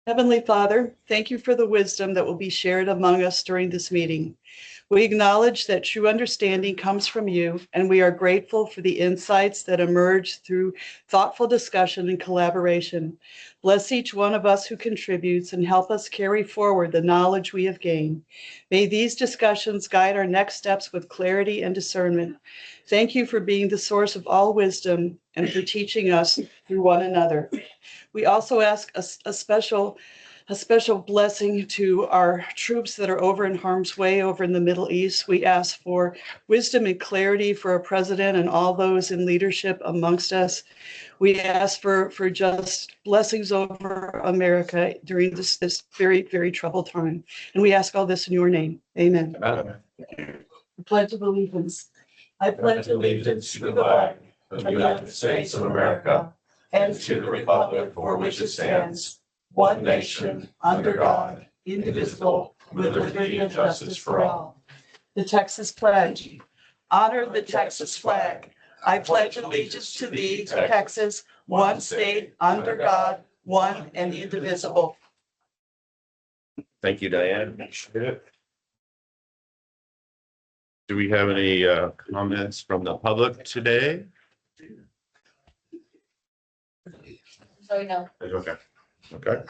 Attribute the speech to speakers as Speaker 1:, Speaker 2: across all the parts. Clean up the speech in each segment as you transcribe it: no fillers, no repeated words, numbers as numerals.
Speaker 1: Heavenly Father, thank you for the wisdom that will be shared among us during this meeting. We acknowledge that true understanding comes from you, and we are grateful for the insights that emerge through thoughtful discussion and collaboration. Bless each one of us who contributes and help us carry forward the knowledge we have gained. May these discussions guide our next steps with clarity and discernment. Thank you for being the source of all wisdom and for teaching us through one another. We also ask a special blessing to our troops that are over in harm's way over in the Middle East. We ask for wisdom and clarity for our president and all those in leadership amongst us. We ask for just blessings over America during this very, very troubled time. And we ask all this in your name. Amen.
Speaker 2: Amen.
Speaker 1: Pledge of allegiance. I
Speaker 2: Pledge allegiance to the flag of the United States of America and to the republic for which it stands, one nation, under God, indivisible, with liberty and justice for all.
Speaker 1: The Texas Pledge. Honor the Texas flag. I pledge allegiance to thee, Texas, one state, under God, one and indivisible.
Speaker 2: Thank you, Diane. Appreciate it. Do we have any comments from the public today?
Speaker 3: Sorry, no.
Speaker 2: Okay. Okay.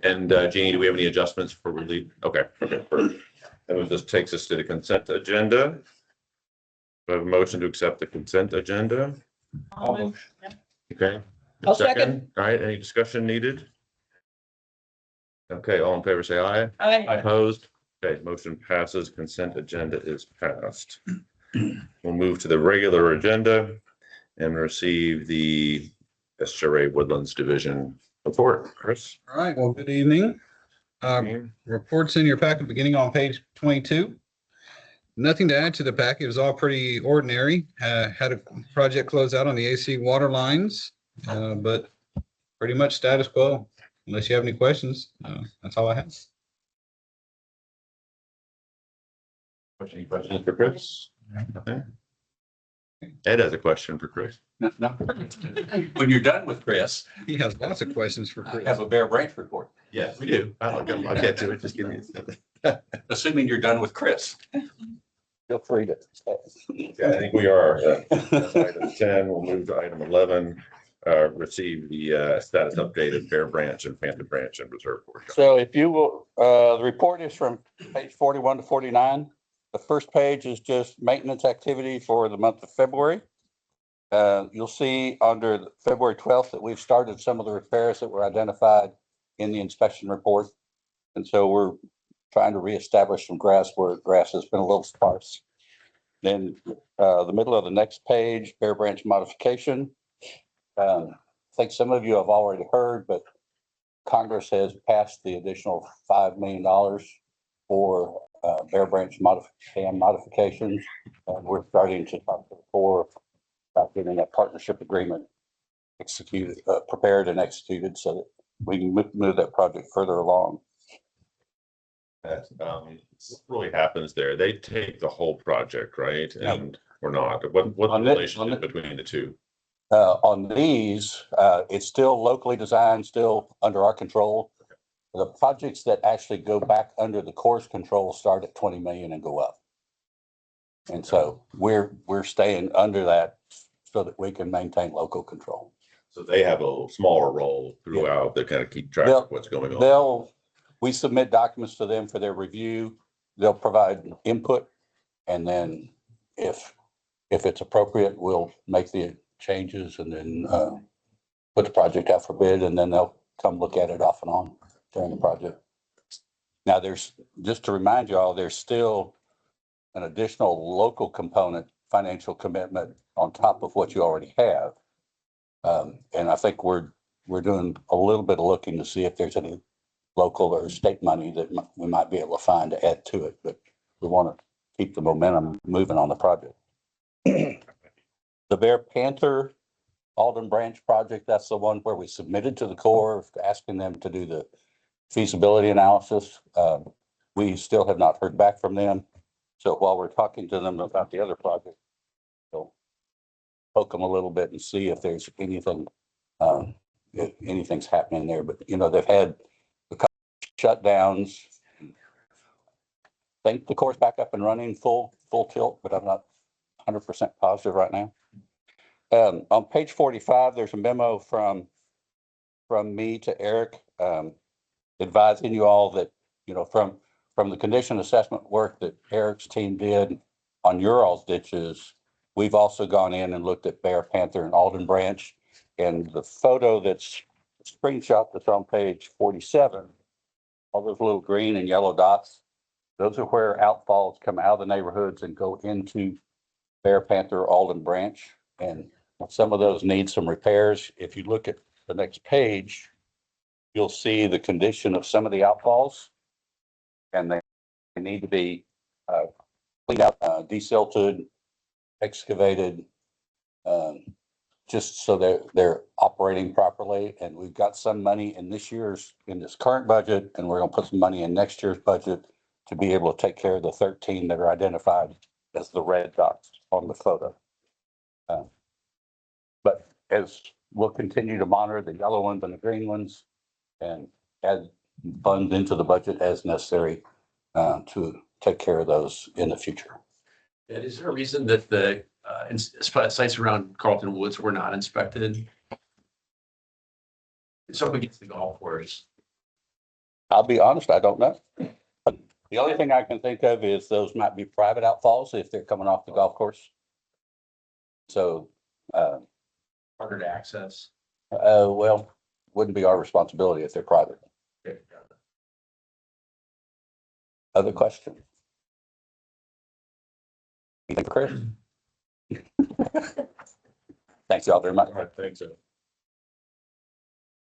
Speaker 2: And Jeannie, do we have any adjustments for relief? Okay. Okay. Perfect. And this takes us to the consent agenda. We have a motion to accept the consent agenda. Okay.
Speaker 1: I'll second.
Speaker 2: All right. Any discussion needed? Okay. All in favor, say aye.
Speaker 1: Aye.
Speaker 2: Opposed? Okay. Motion passes. Consent agenda is passed. We'll move to the regular agenda and receive the SRA Woodlands Division report. Chris?
Speaker 4: All right, well, good evening. Reports in your packet beginning on page 22. Nothing to add to the packet. It was all pretty ordinary. Had a project close out on the AC water lines, but pretty much status quo. Unless you have any questions, that's all I have.
Speaker 2: Any questions for Chris? Nothing? Ed has a question for Chris.
Speaker 5: No. When you're done with Chris,
Speaker 4: He has lots of questions for
Speaker 5: I
Speaker 4: Chris.
Speaker 5: have a Bear Branch report,
Speaker 2: Yes, we do. I'll get to it. Just give me a second.
Speaker 5: assuming you're done with Chris. Feel free to.
Speaker 2: Yeah, I think we are. That's item 10. We'll move to item 11. Receive the status update of Bear Branch and Phantom Branch and Reserve Force.
Speaker 6: So if you will, the report is from page 41 to 49. The first page is just maintenance activity for the month of February. You'll see under February 12th that we've started some of the repairs that were identified in the inspection report. And so we're trying to reestablish some grass where grass has been a little sparse. Then the middle of the next page, Bear Branch modification. I think some of you have already heard, but Congress has passed the additional $5 million for Bear Branch modifications. We're starting to talk to the Corps about getting that partnership agreement executed, prepared and executed so that we can move that project further along.
Speaker 2: What really happens there? They take the whole project, right? And or not? What's the relationship between the two?
Speaker 6: On these, it's still locally designed, still under our control. The projects that actually go back under the Corps' control start at 20 million and go up. And so we're staying under that so that we can maintain local control.
Speaker 2: So they have a little smaller role throughout to kind of keep track of what's going on.
Speaker 6: We submit documents to them for their review. They'll provide input. And then if it's appropriate, we'll make the changes and then put the project out for bid, and then they'll come look at it off and on during the project. Now there's, just to remind you all, there's still an additional local component, financial commitment on top of what you already have. And I think we're doing a little bit of looking to see if there's any local or state money that we might be able to find to add to it, but we want to keep the momentum moving on the project. The Bear Panther Alden Branch project, that's the one where we submitted to the Corps asking them to do the feasibility analysis. We still have not heard back from them. So while we're talking to them about the other project, we'll poke them a little bit and see if there's anything if anything's happening there, but you know, they've had a couple shutdowns. I think the core's back up and running full tilt, but I'm not 100% positive right now. On page 45, there's a memo from me to Eric, advising you all that, you know, from the condition assessment work that Eric's team did on your all's ditches, we've also gone in and looked at Bear, Panther, and Alden Branch. And the photo that's screenshot that's on page 47, all those little green and yellow dots, those are where outfalls come out of the neighborhoods and go into Bear, Panther, Alden Branch. And some of those need some repairs. If you look at the next page, you'll see the condition of some of the outfalls. And they need to be cleaned out, desilted, excavated, just so they're operating properly. And we've got some money in this current budget, and we're gonna put some money in next year's budget to be able to take care of the 13 that are identified as the red dots on the photo. But as we'll continue to monitor the yellow ones and the green ones and add funds into the budget as necessary to take care of those in the future.
Speaker 7: And is there a reason that the sites around Carlton Woods were not inspected? It's up against the golf course.
Speaker 6: I'll be honest, I don't know. The only thing I can think of is those might be private outfalls if they're coming off the golf course. So,
Speaker 7: Harder to access.
Speaker 6: well, wouldn't be our responsibility if they're private.
Speaker 7: Okay, got it.
Speaker 6: Other question? Anything for Chris? Thanks y'all very much.
Speaker 2: All right, thanks.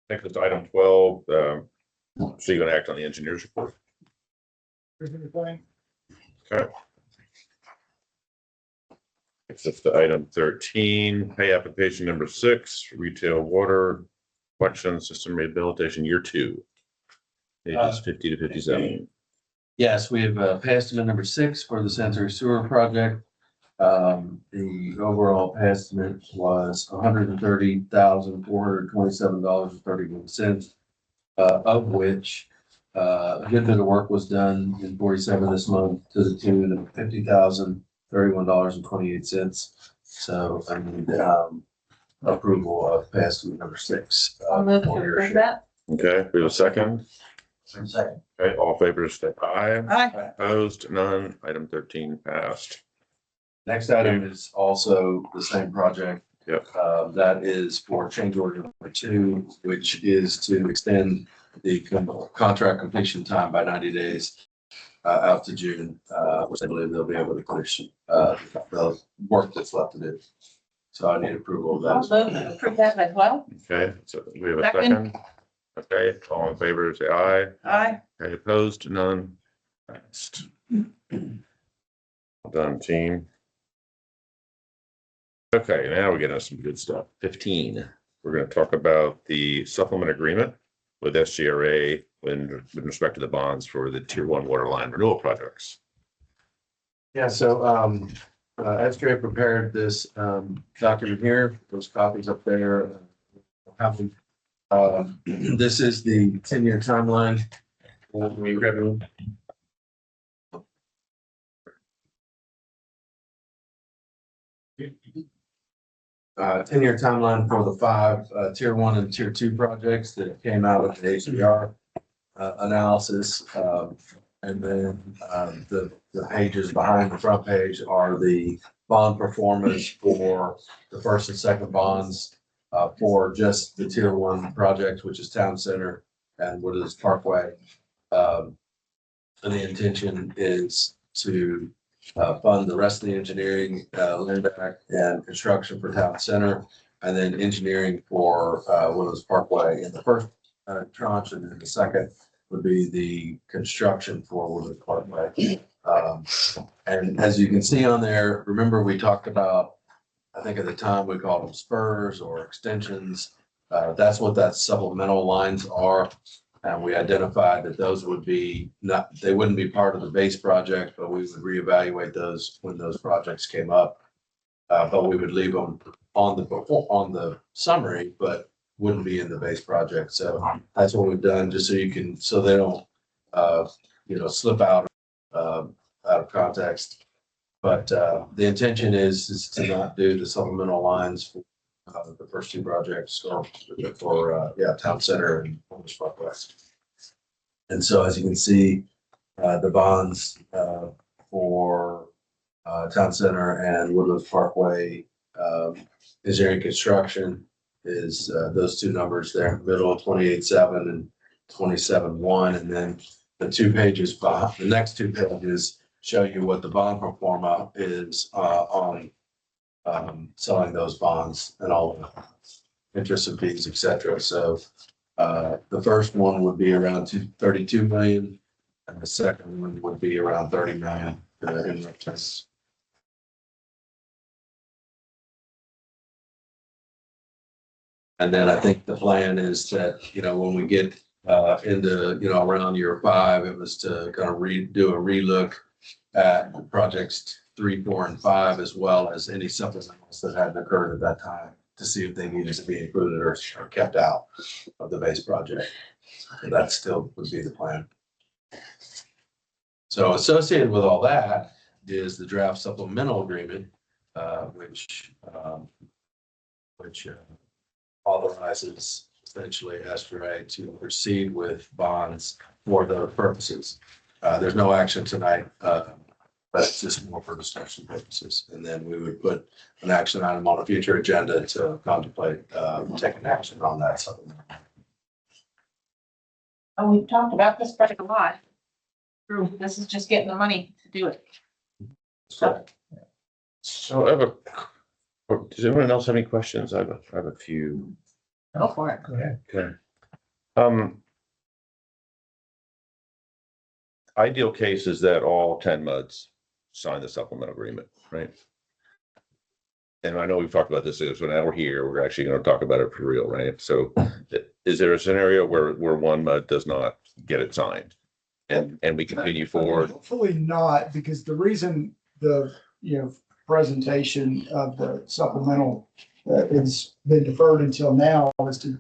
Speaker 2: Next is item 12. So you're going to act on the engineer's report. Okay. It's the item 13, pay application number 6, retail water collection system rehabilitation year 2. Pages 50 to 57.
Speaker 7: Yes, we have pay estimate number 6 for the sanitary sewer project. The overall pay estimate was $130,427.31, of which a good bit of work was done in 47 this month to the tune of $50,031.28. So I need approval of pay estimate number 6.
Speaker 3: I'll move to
Speaker 7: for your
Speaker 3: approve
Speaker 7: share.
Speaker 3: that.
Speaker 2: Okay, we have a second.
Speaker 7: Second.
Speaker 2: Okay, all in favor, say aye.
Speaker 1: Aye.
Speaker 2: Opposed, none. Item 13 passed.
Speaker 7: Next item is also the same project.
Speaker 2: Yep.
Speaker 7: That is for change order number 2, which is to extend the contract completion time by 90 days out to June, which I believe they'll be able to finish the work that's left to do. So I need approval of
Speaker 3: I'll
Speaker 7: that.
Speaker 3: move to approve that as well.
Speaker 2: Okay, so we have a
Speaker 1: Second.
Speaker 2: second. Okay, all in favor, say aye.
Speaker 1: Aye.
Speaker 2: Okay, opposed, none. Passed. Well done, team. Okay, now we're getting some good stuff. 15, we're going to talk about the supplement agreement with SGRA with respect to the bonds for the Tier 1 water line renewal projects.
Speaker 7: Yeah, so SJ prepared this document here, those copies up there. This is the 10-year timeline. We revenue. 10-year timeline for the 5 Tier 1 and Tier 2 projects that came out of the HDR analysis. And then the pages behind the front page are the bond performance for the first and second bonds for just the Tier 1 project, which is Town Center and Woodlands Parkway. And the intention is to fund the rest of the engineering, land back and construction for Town Center, and then engineering for Woodlands Parkway in the first tranche, and then the second would be the construction for Woodlands Parkway. And as you can see on there, remember we talked about, I think at the time we called them spurs or extensions. That's what that supplemental lines are. And we identified that those would be they wouldn't be part of the base project, but we would reevaluate those when those projects came up. But we would leave them on the summary, but wouldn't be in the base project. So that's what we've done, just so you can, so they don't, slip out of context. But the intention is to not do the supplemental lines for the first two projects or for Town Center and Homeless Park West. And so as you can see, the bonds for Town Center and Woodlands Parkway engineering construction is those two numbers there, middle of 28.7 and 27.1, and then the 2 pages behind, the next 2 pages show you what the bond pro forma is on selling those bonds and all the interest and fees, et cetera. So the first one would be around 32 million, and the second one would be around 30 million in returns. And then I think the plan is that, when we get into, around year 5, it was to kind of do a relook at projects 3, 4, and 5, as well as any supplementals that hadn't occurred at that time, to see if they needed to be included or kept out of the base project. And that still would be the plan. So associated with all that is the draft supplemental agreement, which authorizes essentially SRA to proceed with bonds for those purposes. There's no action tonight, but it's just more for discussion purposes. And then we would put an action item on a future agenda to contemplate taking action on that supplement.
Speaker 3: Oh, we've talked about this project a lot. True, this is just getting the money to do it.
Speaker 7: So
Speaker 2: So I have does anyone else have any questions? I have a few.
Speaker 3: Go for it.
Speaker 8: Go ahead.
Speaker 2: Okay. Ideal case is that all 10 MUDs sign the supplemental agreement, right? And I know we've talked about this, so now we're here, we're actually going to talk about it for real, right? So is there a scenario where one MUD does not get it signed? And we continue forward?
Speaker 8: Hopefully not, because the reason the, presentation of the supplemental has been deferred until now is to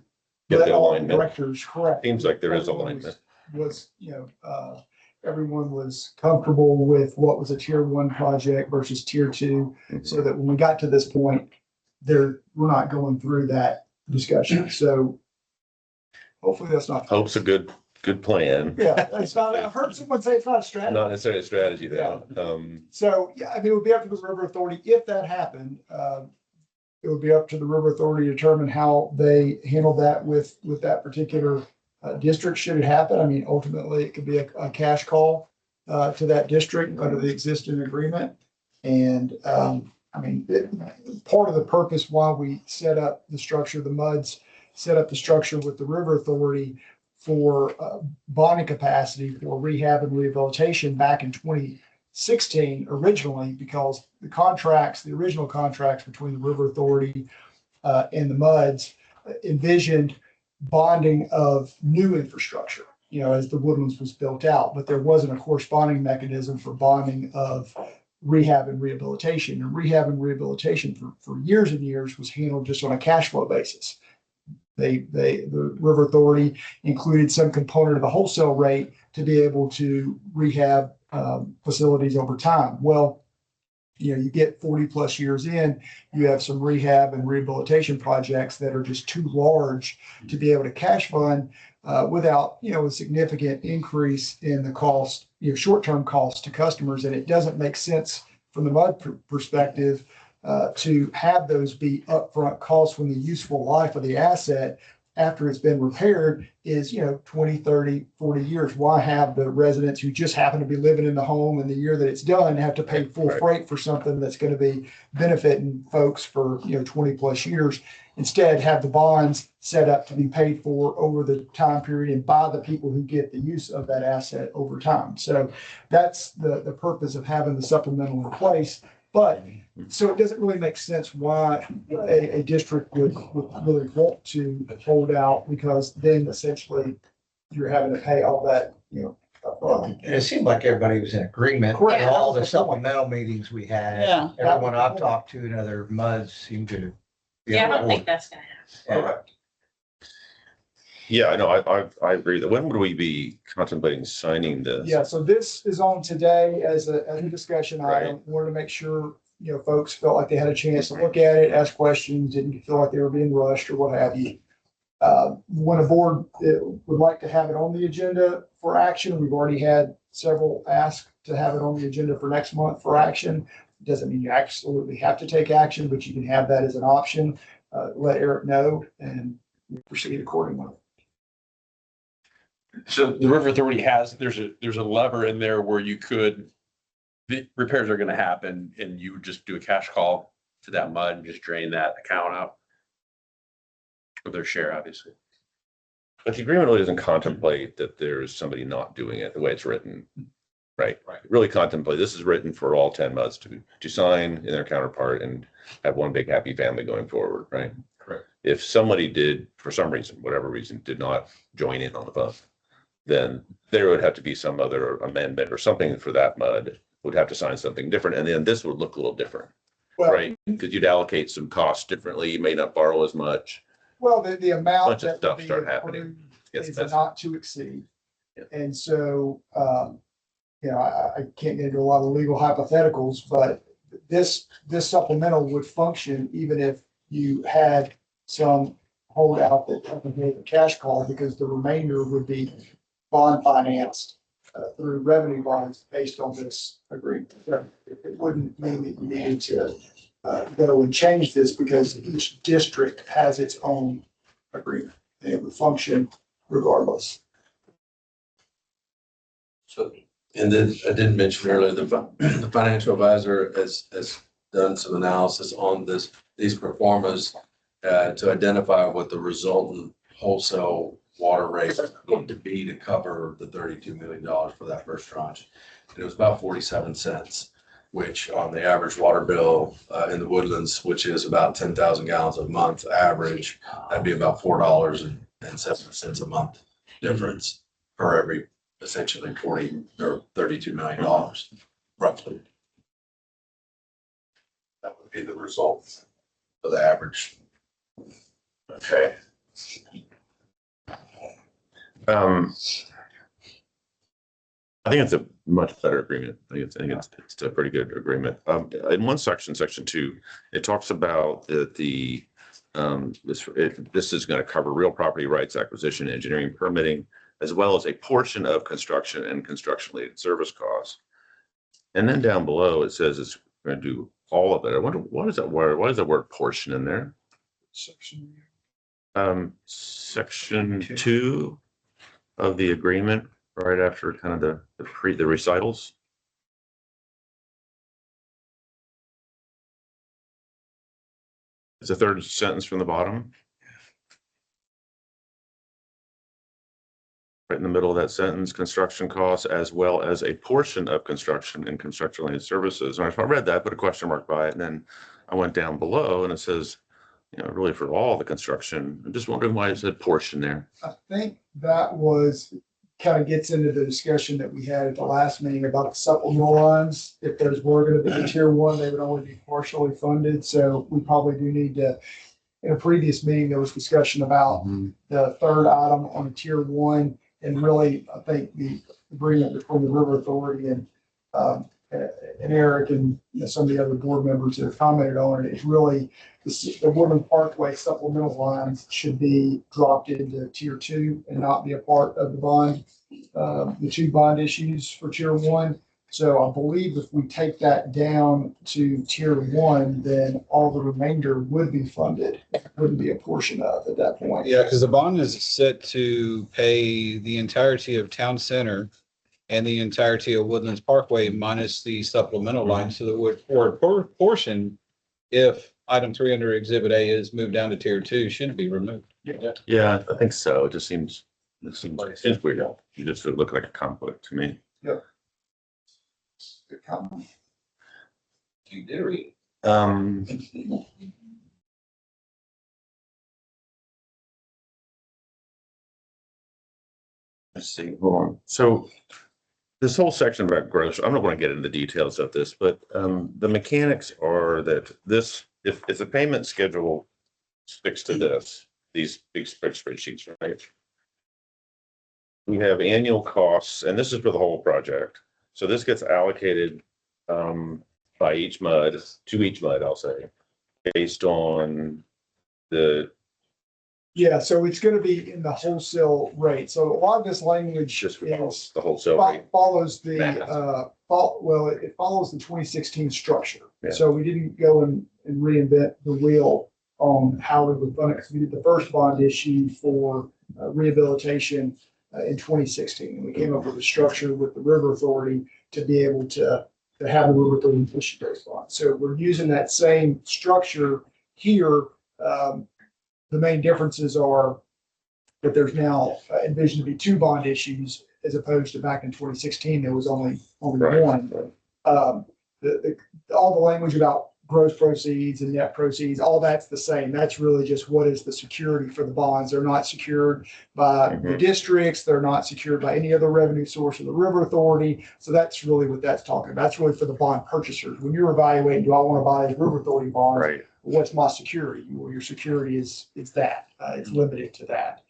Speaker 2: Get
Speaker 8: let
Speaker 2: the
Speaker 8: all the
Speaker 2: alignment.
Speaker 8: directors correct.
Speaker 2: Seems like there is
Speaker 8: Everyone
Speaker 2: alignment.
Speaker 8: Was, everyone was comfortable with what was a tier 1 project versus tier 2, so that when we got to this point, we're not going through that discussion. So hopefully that's not.
Speaker 2: Hope's a good plan.
Speaker 8: Yeah, it's not, I've heard someone say it's not a strategy.
Speaker 2: Not necessarily a strategy though.
Speaker 8: So, yeah, it would be up to the River Authority. If that happened, it would be up to the River Authority to determine how they handle that with that particular district, should it happen. I mean, ultimately, it could be a cash call to that district under the existing agreement. And, part of the purpose why we set up the structure, the MUDs set up the structure with the River Authority for bonding capacity for rehab and rehabilitation back in 2016 originally, because the original contracts between the River Authority and the MUDs envisioned bonding of new infrastructure, as the Woodlands was built out, but there wasn't a corresponding mechanism for bonding of rehab and rehabilitation. And rehab and rehabilitation for years and years was handled just on a cash flow basis. The River Authority included some component of the wholesale rate to be able to rehab facilities over time. Well, you get 40 plus years in, you have some rehab and rehabilitation projects that are just too large to be able to cash fund without, a significant increase in the cost, short-term costs to customers. And it doesn't make sense from the MUD perspective to have those be upfront costs when the useful life of the asset after it's been repaired is, 20, 30, 40 years. Why have the residents who just happen to be living in the home in the year that it's done have to pay full freight for something that's going to be benefiting folks for, 20 plus years? Instead, have the bonds set up to be paid for over the time period and by the people who get the use of that asset over time. So that's the purpose of having the supplemental in place. But so it doesn't really make sense why a district would really want to hold out, because then essentially you're having to pay all that, upfront.
Speaker 9: It seemed like everybody was in agreement.
Speaker 8: Correct.
Speaker 9: In all the supplemental meetings we had.
Speaker 1: Yeah.
Speaker 9: Everyone I've talked to and other MUDs seemed to. be
Speaker 3: Yeah, I
Speaker 9: on
Speaker 3: don't
Speaker 9: board.
Speaker 3: think that's gonna happen.
Speaker 9: Yeah.
Speaker 2: Yeah, I know. I agree that when would we be contemplating signing this?
Speaker 8: Yeah, so this is on today as a discussion
Speaker 2: Right.
Speaker 8: item. Wanted to make sure, folks felt like they had a chance to look at it, ask questions, didn't feel like they were being rushed or what have you. When a board would like to have it on the agenda for action, we've already had several ask to have it on the agenda for next month for action. Doesn't mean you absolutely have to take action, but you can have that as an option. Let Eric know and proceed accordingly.
Speaker 5: So the River Authority there's a lever in there where you could, the repairs are gonna happen and you would just do a cash call to that mud and just drain that account out. With their share, obviously.
Speaker 2: But the agreement really doesn't contemplate that there's somebody not doing it the way it's written. Right.
Speaker 5: Right.
Speaker 2: It really contemplate, this is written for all 10 MUDs to sign in their counterpart and have one big happy family going forward, right?
Speaker 5: Correct.
Speaker 2: If somebody did, for some reason, whatever reason, did not join in on the fund, then there would have to be some other amendment or something for that MUD, would have to sign something different, and then this would look a little different,
Speaker 8: Well,
Speaker 2: right? Because you'd allocate some costs differently, you may not borrow as much.
Speaker 8: Well, the amount
Speaker 2: Bunch of
Speaker 8: that
Speaker 2: stuff
Speaker 8: would be
Speaker 2: start happening.
Speaker 8: approved
Speaker 2: Yes,
Speaker 8: is
Speaker 2: that's-
Speaker 8: not to exceed.
Speaker 2: Yeah.
Speaker 8: And so, I can't get into a lot of legal hypotheticals, but this supplemental would function even if you had some holdout that made a cash call, because the remainder would be bond financed through revenue bonds based on this agreement. So it wouldn't mean that you needed to go and change this, because each district has its own agreement. And it would function regardless.
Speaker 7: So, and then I did mention earlier, the financial advisor has done some analysis on these performers to identify what the resultant wholesale water rate need to be to cover the $32 million for that first tranche. And it was about 47 cents, which on the average water bill in the Woodlands, which is about 10,000 gallons a month average, that'd be about $4.07 a month difference for every essentially 40 or $32 million roughly. That would be the result of the average.
Speaker 2: Okay. I think it's a much better agreement. I think it's a pretty good agreement. In one section, section 2, it talks about that this is going to cover real property rights acquisition, engineering, permitting, as well as a portion of construction and construction-related service costs. And then down below, it says it's going to do all of it. I wonder, what is that word? Why is the word portion in there? Section 2 of the agreement, right after kind of the recitals. It's the third sentence from the bottom. Right in the middle of that sentence, construction costs as well as a portion of construction and construction-related services. And I read that, put a question mark by it, and then I went down below and it says, really for all the construction. I'm just wondering why it said portion there.
Speaker 8: I think that kind of gets into the discussion that we had at the last meeting about the supplemental lines. If those were going to be tier 1, they would only be partially funded. So we probably do need to, in a previous meeting, there was discussion about the third item on tier 1. And really, I think the agreement between the River Authority and Eric and some of the other board members that have commented on it is really the Woodland Parkway supplemental lines should be dropped into tier 2 and not be a part of the bond, the 2 bond issues for tier 1. So I believe if we take that down to tier 1, then all the remainder would be funded. It wouldn't be a portion of at that point.
Speaker 4: Yeah, because the bond is set to pay the entirety of Town Center and the entirety of Woodlands Parkway minus the supplemental line. So the would for portion, if item 3 under Exhibit A is moved down to tier 2, shouldn't be removed.
Speaker 2: Yeah, I think so. It seems weird. You just look like a conflict to me.
Speaker 8: Good comment.
Speaker 4: You did read.
Speaker 2: Let's see, hold on. So this whole section about gross, I'm not going to get into the details of this, but the mechanics are that if the payment schedule sticks to these big spreadsheets, right? we have annual costs, and this is for the whole project. So this gets allocated by each mud, to each mud, I'll say, based on the,
Speaker 8: Yeah, so it's gonna be in the wholesale rate. So a lot of this language
Speaker 2: just
Speaker 8: is
Speaker 2: the wholesale rate.
Speaker 8: follows the,
Speaker 2: Math.
Speaker 8: well, it follows the 2016 structure.
Speaker 2: Yeah.
Speaker 8: So we didn't go and reinvent the wheel on how we would fund it, because we did the first bond issue for rehabilitation in 2016. And we came up with a structure with the River Authority to be able to have the River Authority issue those bonds. So we're using that same structure here. The main differences are that there's now envisioned to be 2 bond issues as opposed to back in 2016, there was only
Speaker 2: Right.
Speaker 8: one. All the language about gross proceeds and net proceeds, all that's the same. That's really just what is the security for the bonds. They're not secured by the districts. They're not secured by any other revenue source of the River Authority. So that's really what that's talking about. That's really for the bond purchasers. When you're evaluating, do I want to buy these River Authority bonds?
Speaker 2: Right.
Speaker 8: What's my security? Well, your security is that. It's limited to that.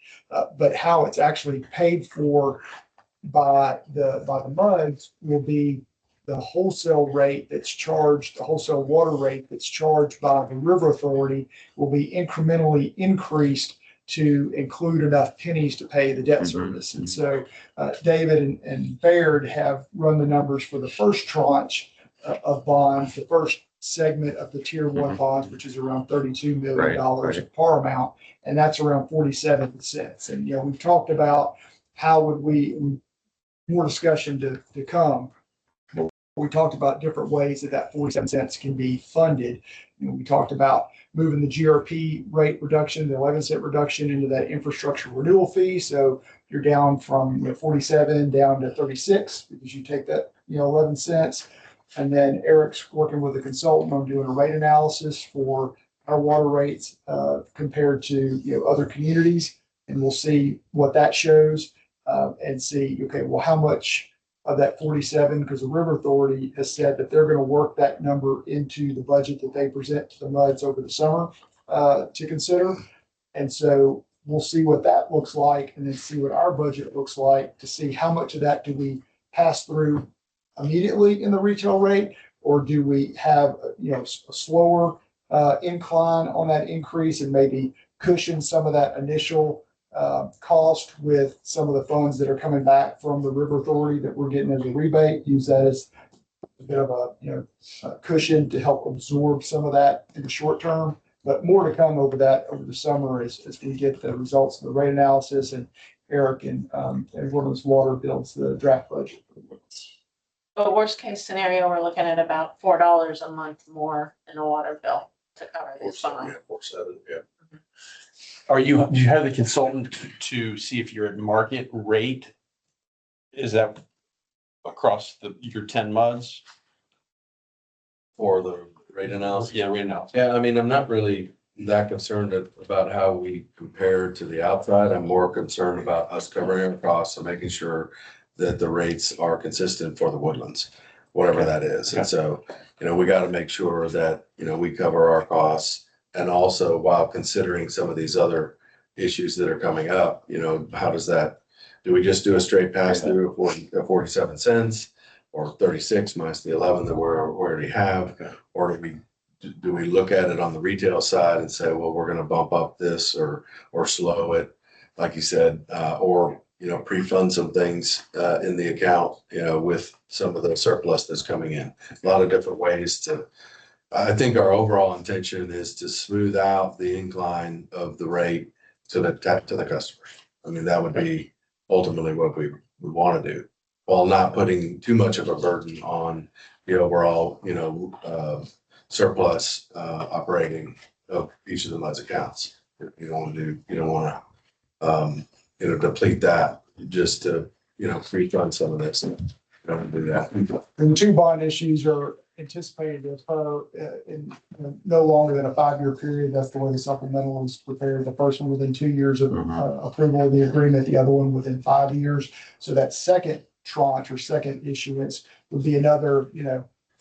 Speaker 8: But how it's actually paid for by the MUDs will be the wholesale rate that's charged, the wholesale water rate that's charged by the River Authority will be incrementally increased to include enough pennies to pay the debt service. And so David and Baird have run the numbers for the first tranche of bonds, the first segment of the tier 1 bonds, which is around $32 million of par amount, and that's around 47 cents. And, you know, we've talked about how would we, more discussion to come. We talked about different ways that 47 cents can be funded. You know, we talked about moving the GRP rate reduction, the 11-cent reduction into that infrastructure renewal fee. So you're down from 47 down to 36 because you take that 11 cents. And then Eric's working with a consultant on doing a rate analysis for our water rates compared to other communities, and we'll see what that shows and see, okay, well, how much of that 47, because the River Authority has said that they're going to work that number into the budget that they present to the MUDs over the summer to consider. And so we'll see what that looks like and then see what our budget looks like to see how much of that do we pass through immediately in the retail rate, or do we have a slower incline on that increase and maybe cushion some of that initial cost with some of the funds that are coming back from the River Authority that we're getting as a rebate, use that as a bit of a cushion to help absorb some of that in the short term. But more to come over that over the summer as we get the results of the rate analysis and Eric and Woodlands Water builds the draft budget.
Speaker 3: But worst case scenario, we're looking at about $4 a month more in a water bill to cover this bond.
Speaker 7: 47, yeah.
Speaker 5: Do you have the consultant to see if you're at market rate? Is that across your 10 MUDs?
Speaker 7: For the rate analysis.
Speaker 5: Yeah, rate analysis.
Speaker 7: Yeah, I mean, I'm not really that concerned about how we compare to the outside. I'm more concerned about us covering our costs and making sure that the rates are consistent for the Woodlands, whatever that is. And so, we got to make sure that, we cover our costs. And also while considering some of these other issues that are coming up, how does that, do we just do a straight pass through of 47 cents or 36 minus the 11 that we already have? Or do we look at it on the retail side and say, well, we're going to bump up this or slow it, like you said, or, pre-fund some things in the account, with some of the surplus that's coming in. A lot of different ways to, I think our overall intention is to smooth out the incline of the rate to the customers. I mean, that would be ultimately what we would want to do, while not putting too much of a burden on the overall, surplus operating of each of the MUD's accounts. You don't want to deplete that just to, pre-fund some of this. You don't do that.
Speaker 8: And the 2 bond issues are anticipated to occur in no longer than a 5-year period. That's the way the supplemental is prepared. The first one within 2 years of approval of the agreement, the other one within 5 years. So that second tranche or second issuance would be another,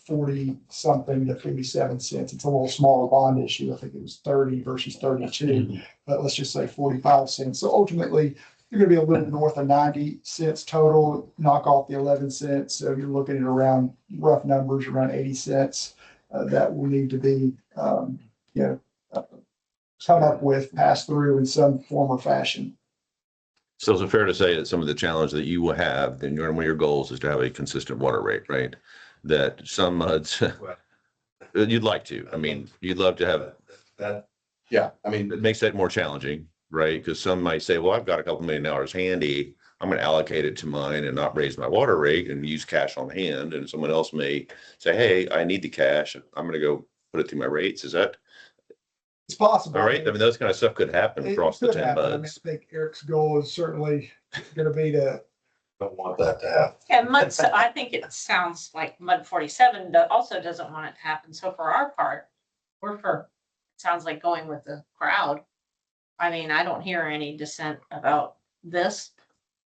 Speaker 8: 40 something to 57 cents. It's a little smaller bond issue. I think it was 30 versus 32, but let's just say 45 cents. So ultimately, you're gonna be a little north of 90 cents total, knock off the 11 cents. So you're looking at around, rough numbers, around 80 cents. That will need to be, you know, come up with, pass through in some form or fashion.
Speaker 2: So is it fair to say that some of the challenge that you will have, and one of your goals is to have a consistent water rate, right? That some MUDs, you'd like to, I mean, you'd love to have,
Speaker 7: That, yeah, I mean,
Speaker 2: it makes that more challenging, right? Because some might say, well, I've got a couple $1 million handy. I'm going to allocate it to mine and not raise my water rate and use cash on hand. And someone else may say, hey, I need the cash. I'm going to go put it through my rates. Is that
Speaker 8: It's possible.
Speaker 2: all right? I mean, those kind of stuff could happen
Speaker 8: It
Speaker 2: across the
Speaker 8: could
Speaker 2: 10
Speaker 8: happen. I mean,
Speaker 2: MUDs.
Speaker 8: I think Eric's goal is certainly gonna be to,
Speaker 7: don't want that to happen.
Speaker 3: And Mud, I think it sounds like Mud 47 also doesn't want it to happen. So for our part, we're for, it sounds like going with the crowd. I mean, I don't hear any dissent about this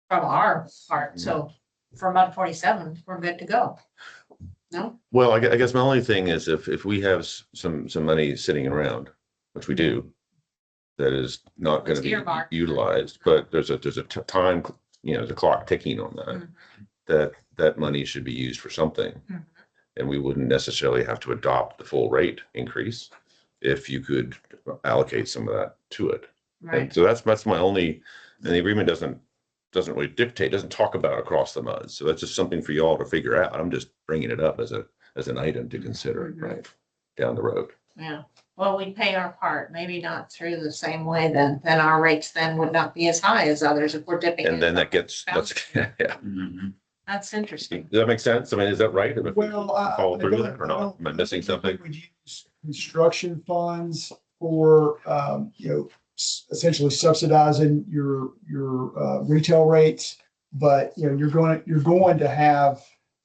Speaker 3: from our part. So for Mud 47, we're good to go. No?
Speaker 2: Well, I guess my only thing is if we have some money sitting around, which we do, that is not going to
Speaker 3: It's
Speaker 2: be
Speaker 3: earmarked.
Speaker 2: utilized, but there's a time, you know, the clock ticking on that, that money should be used for something.
Speaker 3: Mhm.
Speaker 2: And we wouldn't necessarily have to adopt the full rate increase if you could allocate some of that to it.
Speaker 3: Right.
Speaker 2: And so that's my only, and the agreement doesn't really dictate, doesn't talk about across the mud. So that's just something for y'all to figure out. I'm just bringing it up as an item to consider, right, down the road.
Speaker 3: Yeah. Well, we pay our part, maybe not through the same way, then our rates then would not be as high as others if we're dipping.
Speaker 2: And
Speaker 3: in.
Speaker 2: then that's, yeah.
Speaker 3: That's interesting.
Speaker 2: Does that make sense? I mean, is that right? If we
Speaker 8: well,
Speaker 2: Follow through with it or
Speaker 8: I
Speaker 2: not?
Speaker 8: don't-
Speaker 2: Am I missing something?
Speaker 8: We would use construction funds for, you know, essentially subsidizing your retail rates. But, you know, you're going to have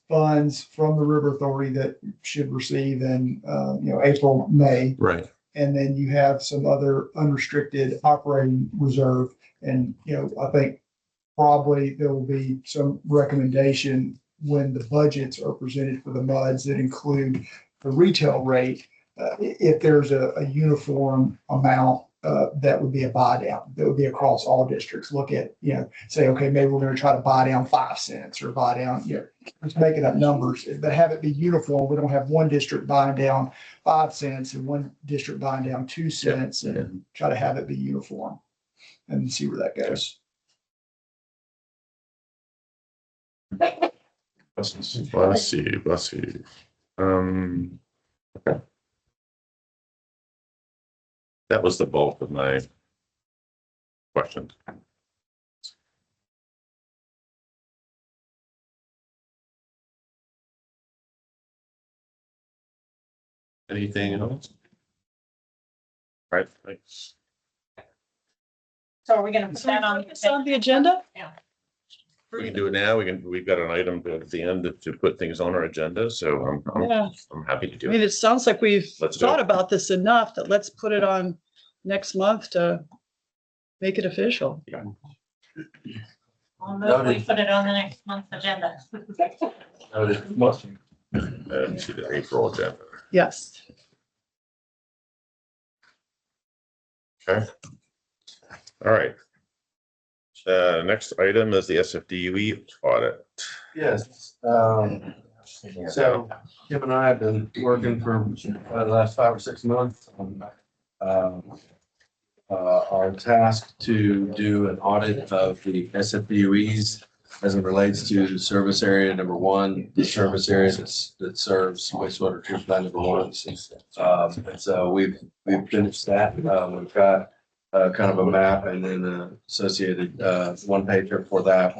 Speaker 8: funds from the River Authority that should receive in, you know, April, May.
Speaker 2: Right.
Speaker 8: And then you have some other unrestricted operating reserve. And, you know, I think probably there will be some recommendation when the budgets are presented for the MUDs that include the retail rate. If there's a uniform amount, that would be a buy down. That would be across all districts. Look at, you know, say, okay, maybe we're going to try to buy down 5 cents or buy down, you know, just making up numbers, but have it be uniform. We don't have one district buying down 5 cents and one district buying down 2 cents and try to have it be uniform and see where that goes.
Speaker 2: Bless you, bless you. Okay. That was the bulk of my questions. Anything else? All right, thanks.
Speaker 3: So are we gonna put that on?
Speaker 1: It's on the agenda?
Speaker 3: Yeah.
Speaker 2: We can do it now. We've got an item at the end to put things on our agenda, so
Speaker 1: Yeah.
Speaker 2: I'm happy to
Speaker 1: I
Speaker 2: do
Speaker 1: mean,
Speaker 2: it.
Speaker 1: it sounds like we've
Speaker 2: Let's do
Speaker 1: thought
Speaker 2: it.
Speaker 1: about this enough that let's put it on next month to make it official.
Speaker 3: I'll move, we put it on the next month's agenda.
Speaker 2: See the April agenda.
Speaker 1: Yes.
Speaker 2: Okay. All right. Next item is the SFDUE audit.
Speaker 7: Yes, so Kim and I have been working for the last 5 or 6 months on our task to do an audit of the SFDUEs as it relates to service area number 1, the service area that serves wastewater treatment plant number 1. And so we've finished that. We've got kind of a map and then associated one pager for that.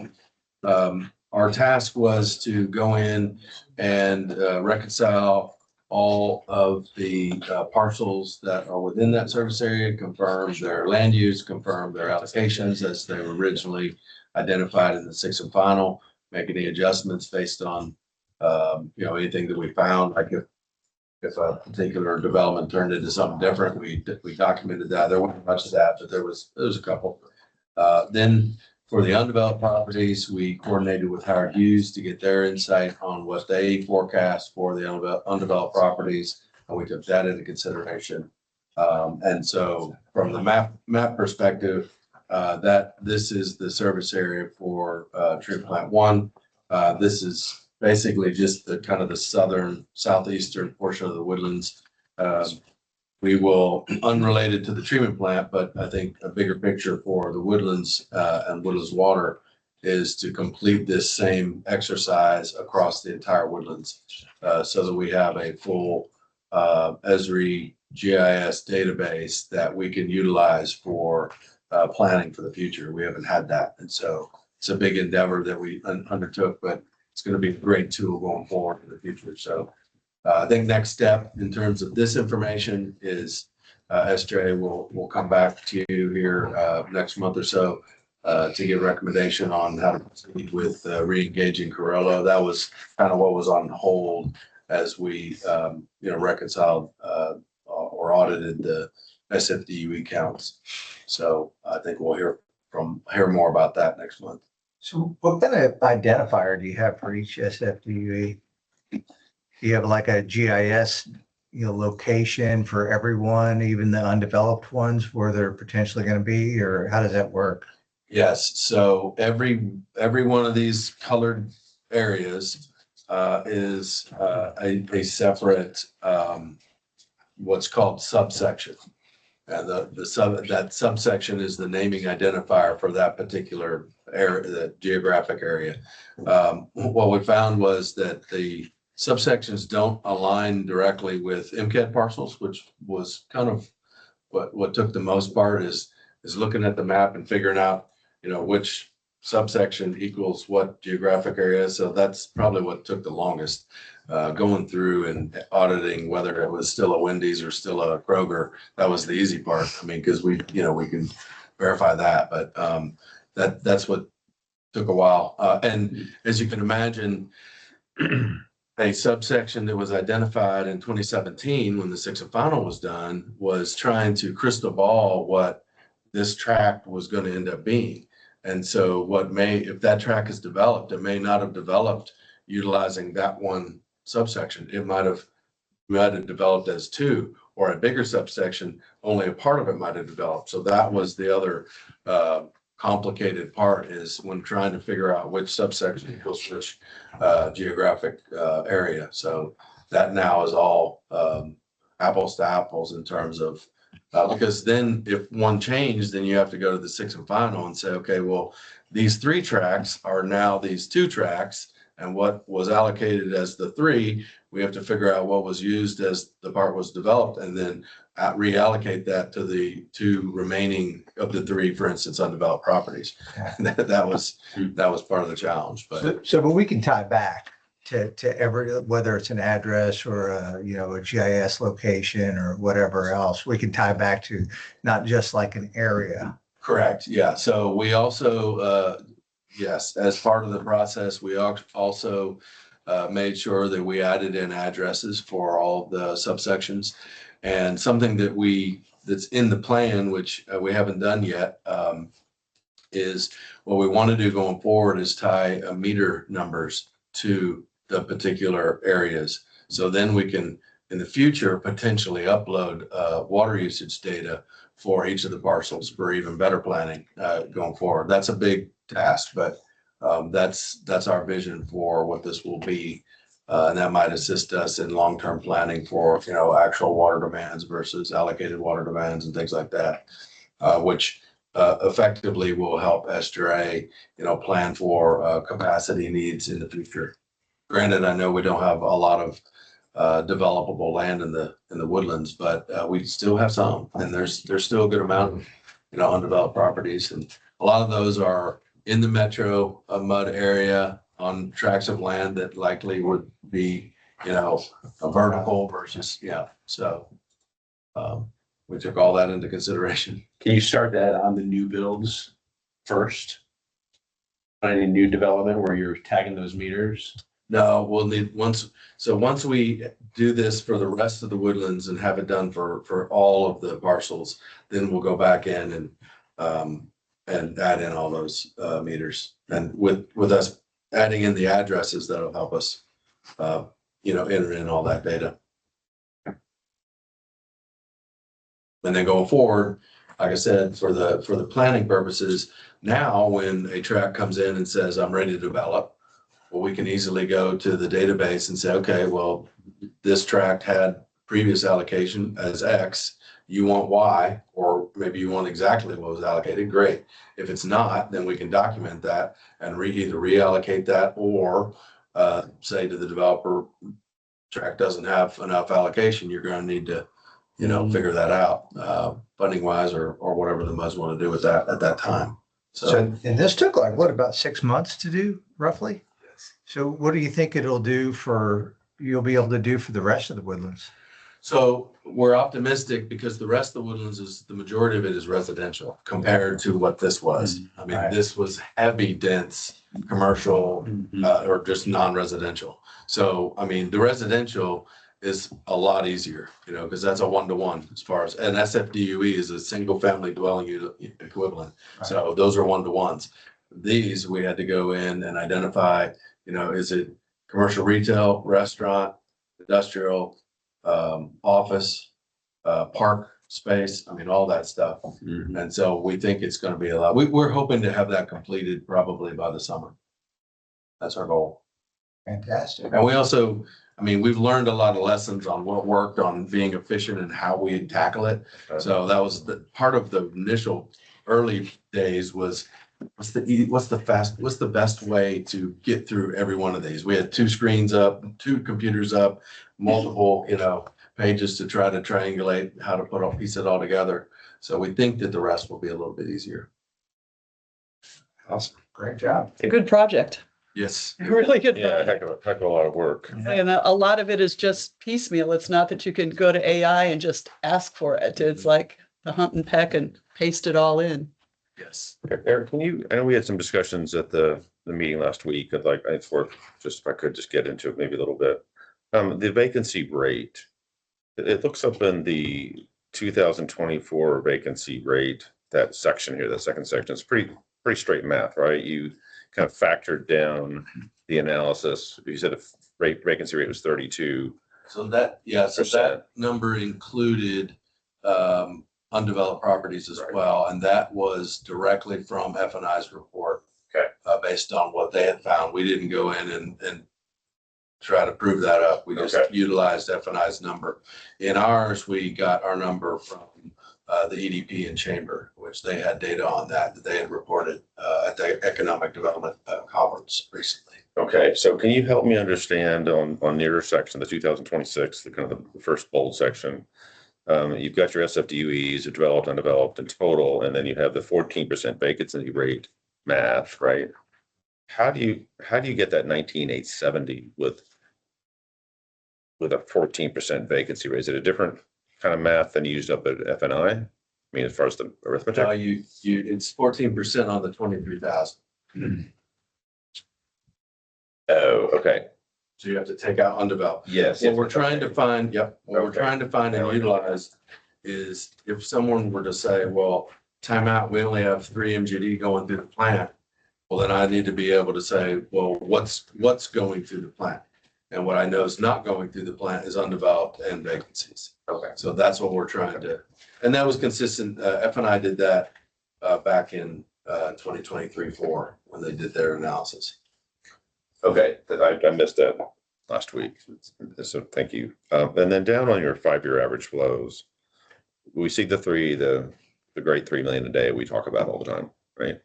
Speaker 7: Our task was to go in and reconcile all of the parcels that are within that service area, confirm their land use, confirm their allocations as they were originally identified in the 6th and final, make any adjustments based on, you know, anything that we found, like if a particular development turned into something different, we documented that. There wasn't much of that, but there was a couple. Then for the undeveloped properties, we coordinated with Howard Hughes to get their insight on what they forecast for the undeveloped properties, and we took that into consideration. And so from the map perspective, this is the service area for treatment plant one. This is basically just the kind of the southeastern portion of the Woodlands. We will, unrelated to the treatment plant, but I think a bigger picture for the Woodlands and Woodlands Water is to complete this same exercise across the entire Woodlands so that we have a full Esri GIS database that we can utilize for planning for the future. We haven't had that. And so it's a big endeavor that we undertook, but it's going to be a great tool going forward in the future. So I think next step in terms of this information is SJ will come back to you here next month or so to give recommendation on how to proceed with re-engaging Corello. That was kind of what was on hold as we reconciled or audited the SFDUE counts. So I think we'll hear more about that next month.
Speaker 9: So what kind of identifier do you have for each SFDUE? Do you have like a GIS, location for everyone, even the undeveloped ones where they're potentially going to be, or how does that work?
Speaker 7: Yes, so every one of these colored areas is a separate what's called subsection. And that subsection is the naming identifier for that particular area, that geographic area. What we found was that the subsections don't align directly with MCAD parcels, which was kind of what took the most part is looking at the map and figuring out, which subsection equals what geographic area. So that's probably what took the longest, going through and auditing whether it was still a Wendy's or still a Kroger. That was the easy part. I mean, because we can verify that, but that's what took a while. And as you can imagine, a subsection that was identified in 2017 when the sixth and final was done was trying to crystal ball what this tract was going to end up being. And so if that track is developed, it may not have developed utilizing that one subsection. It might have developed as two, or a bigger subsection, only a part of it might have developed. So that was the other complicated part, is when trying to figure out which subsection equals which geographic area. So that now is all apples to apples in terms of because then if one changed, then you have to go to the sixth and final and say, okay, well, these 3 tracks are now these 2 tracks, and what was allocated as the 3, we have to figure out what was used as the part was developed, and then reallocate that to the 2 remaining of the 3, for instance, undeveloped properties. That was part of the challenge. But
Speaker 9: But we can tie back to every, whether it's an address or a GIS location or whatever else, we can tie back to not just like an area.
Speaker 7: correct, yeah. So we also, yes, as part of the process, we also made sure that we added in addresses for all the subsections. And something that's in the plan, which we haven't done yet, is what we want to do going forward is tie meter numbers to the particular areas. So then we can, in the future, potentially upload water usage data for each of the parcels for even better planning going forward. That's a big task, but that's our vision for what this will be. And that might assist us in long-term planning for, actual water demands versus allocated water demands and things like that, which effectively will help SJRA, plan for capacity needs in the future. Granted, I know we don't have a lot of developable land in the Woodlands, but we still have some, and there's still a good amount of, undeveloped properties, and a lot of those are in the metro mud area on tracts of land that likely would be, a vertical versus, so we took all that into consideration.
Speaker 5: Can you start that on the new builds first? On any new development where you're tagging those meters?
Speaker 7: No, we'll need once we do this for the rest of the Woodlands and have it done for all of the parcels, then we'll go back in and add in all those meters. And with us adding in the addresses, that'll help us, enter in all that data. And then going forward, like I said, for the planning purposes, now when a tract comes in and says, I'm ready to develop, well, we can easily go to the database and say, okay, well, this tract had previous allocation as X, you want Y, or maybe you want exactly what was allocated, great. If it's not, then we can document that and either reallocate that or say to the developer, tract doesn't have enough allocation, you're gonna need to, figure that out, funding wise or whatever the MUDs want to do with that at that time.
Speaker 9: So, and this took like, what, about 6 months to do roughly? So what do you think you'll be able to do for the rest of the woodlands?
Speaker 7: So we're optimistic because the rest of the woodlands the majority of it is residential compared to what this was. I mean,
Speaker 9: Right.
Speaker 7: this was heavy, dense, commercial, or just non-residential. So, I mean, the residential is a lot easier, because that's a one-to-one as far as, and SFDUE is a single family dwelling unit equivalent. So those are one-to-ones. These, we had to go in and identify, is it commercial, retail, restaurant, industrial, office, park space, I mean, all that stuff. And so we think it's gonna be a lot. We're hoping to have that completed probably by the summer. That's our goal.
Speaker 9: Fantastic.
Speaker 7: And we also, I mean, we've learned a lot of lessons on what worked on being efficient and how we tackle it. So that was the part of the initial early days was what's the best way to get through every one of these? We had 2 screens up, 2 computers up, multiple, pages to try to triangulate how to piece it all together. So we think that the rest will be a little bit easier.
Speaker 9: Awesome. Great job.
Speaker 1: It's a good project,
Speaker 7: Yes.
Speaker 1: a really good
Speaker 2: Yeah,
Speaker 1: project.
Speaker 2: heck of a lot of work.
Speaker 1: And a lot of it is just piecemeal. It's not that you can go to AI and just ask for it. It's like the hunt and peck and paste it all in.
Speaker 7: Yes.
Speaker 2: Eric, I know we had some discussions at the meeting last week. It's worth just, if I could just get into it maybe a little bit. The vacancy rate, it looks up in the 2024 vacancy rate, that section here, that second section, it's pretty straight math, right? You kind of factored down the analysis. You said vacancy rate was 32.
Speaker 7: So that number included undeveloped properties as well, and that was directly from F&I's report.
Speaker 2: Okay.
Speaker 7: Based on what they had found. We didn't go in and try to prove that up. We just utilized F&I's number. In ours, we got our number from the EDP and Chamber, which they had data on that they had reported at the Economic Development Conference recently.
Speaker 2: Okay, so can you help me understand on the nearer section, the 2026, the kind of the first bold section? You've got your SFDUEs, developed, undeveloped in total, and then you have the 14% vacancy rate math, right? How do you get that 19,870 with a 14% vacancy rate? Is it a different kind of math than you used up at F&I? I mean, as far as the arithmetic?
Speaker 7: No, it's 14% on the 23,000.
Speaker 2: Oh, okay.
Speaker 7: So you have to take out undeveloped.
Speaker 2: Yes.
Speaker 7: What we're trying to find, what we're
Speaker 2: Okay.
Speaker 7: trying to find and utilize is if someone were to say, well, timeout, we only have 3 MGD going through the plant. Well, then I need to be able to say, well, what's going through the plant? And what I know is not going through the plant is undeveloped and vacancies.
Speaker 2: Okay.
Speaker 7: So that's what we're trying to, and that was consistent. F&I did that back in 2023-4 when they did their analysis.
Speaker 2: Okay, I missed that last week. So thank you. And then down on your 5-year average flows, we see the great 3 million a day we talk about all the time, right?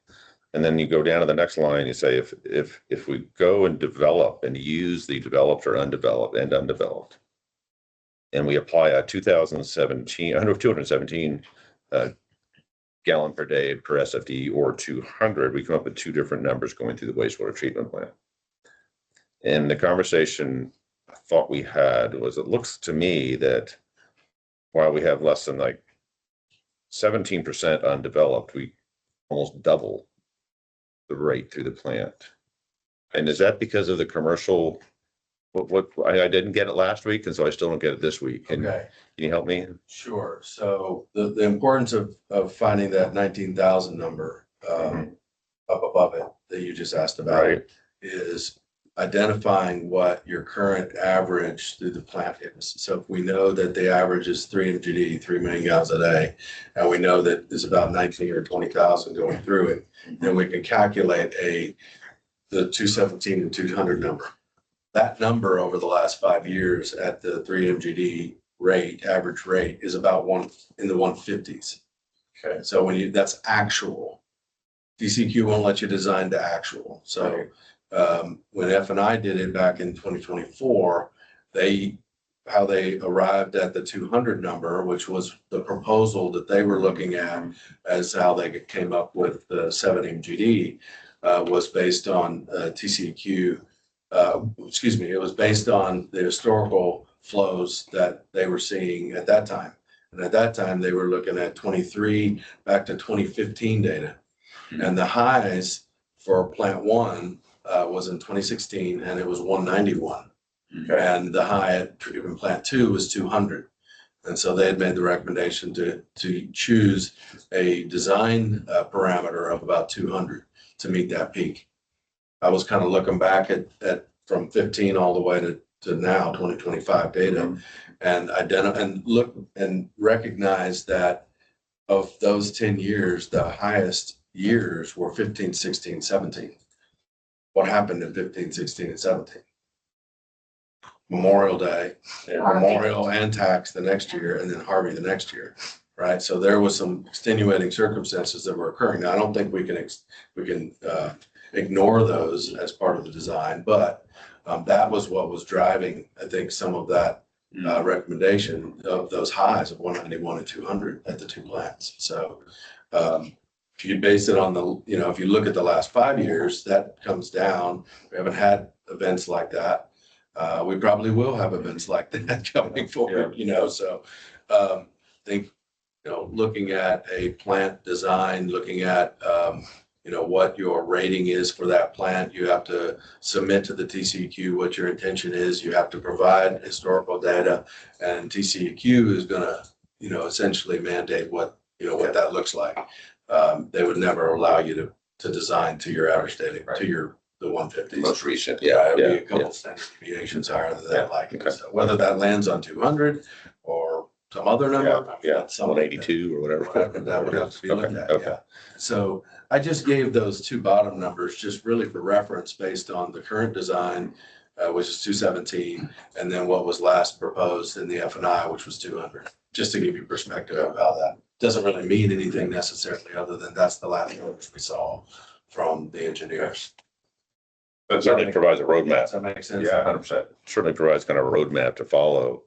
Speaker 2: And then you go down to the next line, you say, if we go and develop and use the developed or undeveloped and undeveloped, and we apply a 217 gallon per day per SFD or 200, we come up with 2 different numbers going through the wastewater treatment plant. And the conversation I thought we had was, it looks to me that while we have less than like 17% undeveloped, we almost double the rate through the plant. And is that because of the commercial? What I didn't get it last week, and so I still don't get it this week. Can you help me?
Speaker 7: Sure. So the importance of finding that 19,000 number up above it that you just asked about
Speaker 2: Right.
Speaker 7: is identifying what your current average through the plant is. So if we know that the average is 3 MGD, 3 million gallons a day, and we know that there's about 19 or 20,000 going through it, then we can calculate the 217 and 200 number. That number over the last 5 years at the 3 MGD rate, average rate, is about in the 150s. Okay, so that's actual. DCQ won't let you design to actual. So when F&I did it back in 2024, how they arrived at the 200 number, which was the proposal that they were looking at as how they came up with the 7 MGD, was based on TCQ. It was based on the historical flows that they were seeing at that time. And at that time, they were looking at 23 back to 2015 data. And the highs for plant 1 was in 2016, and it was 191. And the high at treatment plant 2 was 200. And so they had made the recommendation to choose a design parameter of about 200 to meet that peak. I was kind of looking back at from 15 all the way to now 2025 data, and look and recognize that of those 10 years, the highest years were 15, 16, 17. What happened in 15, 16, and 17? Memorial Day, Memorial and tax the next year, and then Harvey the next year, right? So there was some extenuating circumstances that were occurring. Now, I don't think we can ignore those as part of the design, but that was what was driving, I think, some of that recommendation of those highs of 191 and 200 at the two plants. So if you base it on if you look at the last 5 years, that comes down. We haven't had events like that. We probably will have events like that coming forward, so I think, looking at a plant design, looking at, what your rating is for that plant, you have to submit to the TCEQ what your intention is. You have to provide historical data, and TCEQ is going to, essentially mandate what that looks like. They would never allow you to design to your average data, to the 150s.
Speaker 2: Most recent.
Speaker 7: It would be a couple standard deviations higher than that,
Speaker 2: Okay.
Speaker 7: So whether that lands on 200 or some other number.
Speaker 2: That's 182 or whatever.
Speaker 7: That would have to be looked at,
Speaker 2: Okay.
Speaker 7: So I just gave those two bottom numbers just really for reference based on the current design, which is 217, and then what was last proposed in the F&I, which was 200, just to give you perspective about that. Doesn't really mean anything necessarily other than that's the last numbers we saw from the engineers.
Speaker 2: That certainly provides a roadmap.
Speaker 7: Does that make sense?
Speaker 2: Yeah, 100%. Certainly provides kind of a roadmap to follow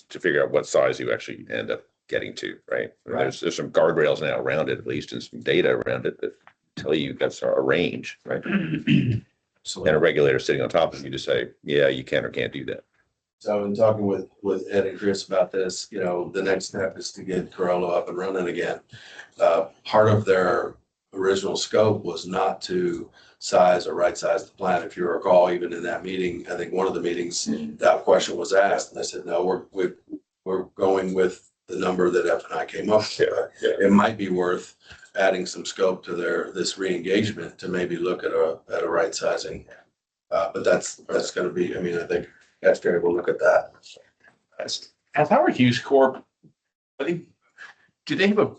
Speaker 2: to figure out what size you actually end up getting to, right? I mean, there's some guardrails now around it, at least, and some data around it that tell you that's a range, right? And a regulator sitting on top of you to say, yeah, you can or can't do that.
Speaker 7: So in talking with Ed and Chris about this, the next step is to get Corolla up and running again. Part of their original scope was not to size or right size the plant. If you recall, even in that meeting, I think one of the meetings, that question was asked, and I said, no, we're going with the number that F&I came up with. It might be worth adding some scope to this re-engagement to maybe look at a right sizing. But that's going to be, I think SJ will look at that.
Speaker 5: As Howard Hughes Corp, I think, do they have a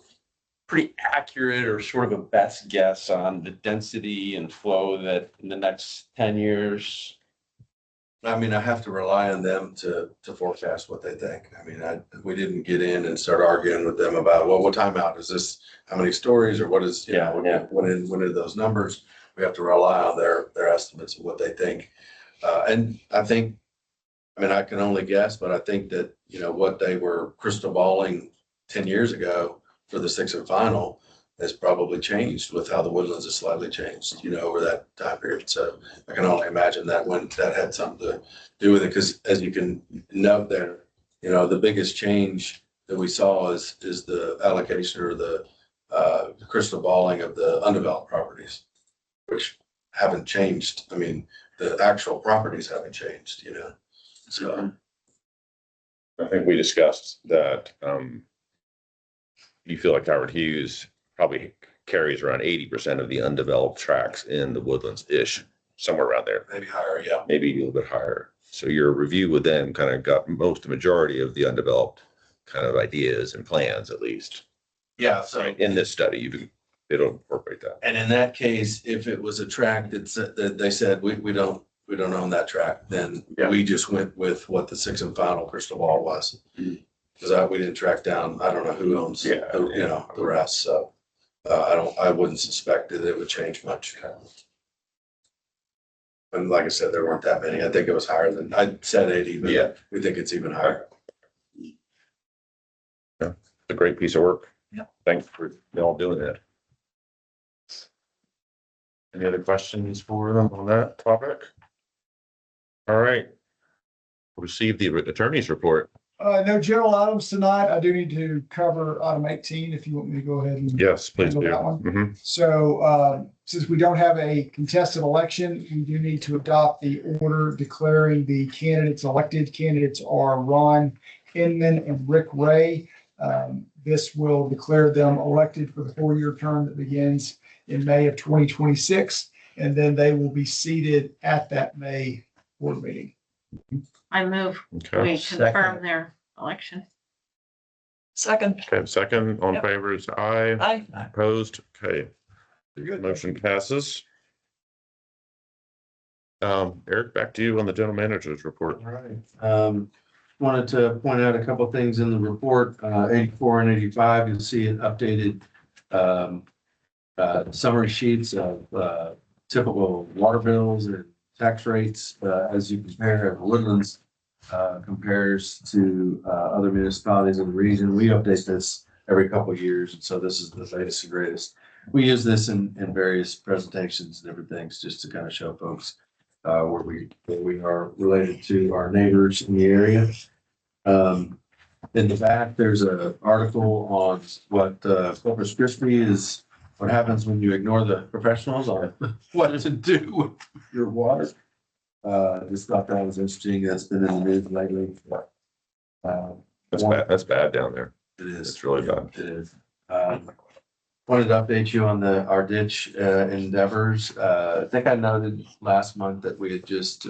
Speaker 5: pretty accurate or sort of a best guess on the density and flow that in the next 10 years?
Speaker 7: I have to rely on them to forecast what they think. We didn't get in and start arguing with them about, well, what timeout is this? How many stories or what is, when are those numbers? We have to rely on their estimates of what they think. And I think, I can only guess, but I think that, what they were crystal balling 10 years ago for the 6th and final has probably changed with how the Woodlands has slightly changed, over that time period. So I can only imagine that that had something to do with it, because as you can note there, the biggest change that we saw is the allocation or the crystal balling of the undeveloped properties, which haven't changed. The actual properties haven't changed, so.
Speaker 2: I think we discussed that you feel like Howard Hughes probably carries around 80% of the undeveloped tracts in the Woodlands-ish somewhere around there,
Speaker 7: Maybe higher, yeah.
Speaker 2: maybe a little bit higher. So your review with them kind of got the majority of the undeveloped kind of ideas and plans, at least.
Speaker 7: Yeah, so.
Speaker 2: Right, in this study, it'll incorporate that.
Speaker 7: And in that case, if it was a tract that they said, we don't own that tract, then
Speaker 5: Yeah.
Speaker 7: we just went with what the sixth and final crystal ball was. Because we didn't track down, I don't know who owns, the rest, so. I wouldn't suspect that it would change much. And like I said, there weren't that many. I think it was higher than, I said 80,
Speaker 2: Yeah.
Speaker 7: but we think it's even higher.
Speaker 2: It's a great piece of work.
Speaker 1: Yep.
Speaker 2: Thanks for y'all doing that. Any other questions for them on that topic? All right. Receive the attorney's report.
Speaker 8: No general items tonight. I do need to cover item 18 if you want me to go ahead and.
Speaker 2: Yes, please do.
Speaker 8: Handle that one.
Speaker 2: Mhm.
Speaker 8: So since we don't have a contested election, we do need to adopt the order declaring the candidates elected. Candidates are Ron Inman and Rick Ray. This will declare them elected for the 4-year term that begins in May of 2026. And then they will be seated at that May board meeting.
Speaker 3: I move
Speaker 2: Okay,
Speaker 3: we confirm their election.
Speaker 1: Second.
Speaker 2: okay, second, on
Speaker 1: Yep.
Speaker 2: favor is aye.
Speaker 1: Aye.
Speaker 2: Opposed, okay,
Speaker 8: Very good.
Speaker 2: motion passes. Eric, back to you on the general manager's report.
Speaker 7: All right. Wanted to point out a couple of things in the report, 84 and 85, you'll see an updated summary sheets of typical water bills and tax rates as you compare Woodlands compares to other municipalities in the region. We update this every couple of years, and so this is the latest and greatest. We use this in various presentations and different things just to kind of show folks where we are related to our neighbors in the area. In the back, there's an article on what Corpus Christi is, what happens when you ignore the professionals on what to do with your water. Just thought that was interesting. That's been in the news lately.
Speaker 2: That's bad down there.
Speaker 7: It is.
Speaker 2: It's really bad.
Speaker 7: It is. Wanted to update you on our ditch endeavors. I think I noted last month that we had just,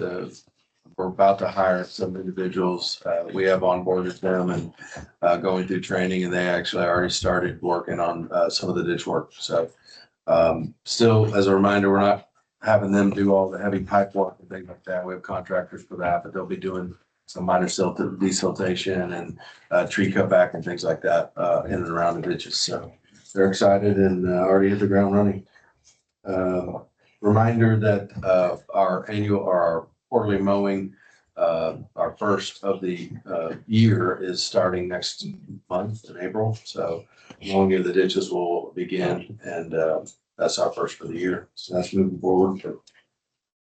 Speaker 7: we're about to hire some individuals. We have onboarded them and going through training, and they actually already started working on some of the ditch work. So still, as a reminder, we're not having them do all the heavy pipe work and things like that. We have contractors for that, but they'll be doing some minor desiltation and tree cutback and things like that in and around the ditches. So they're excited and already hit the ground running. Reminder that our quarterly mowing, our first of the year is starting next month in April. So mowing of the ditches will begin, and that's our first for the year. So that's moving forward.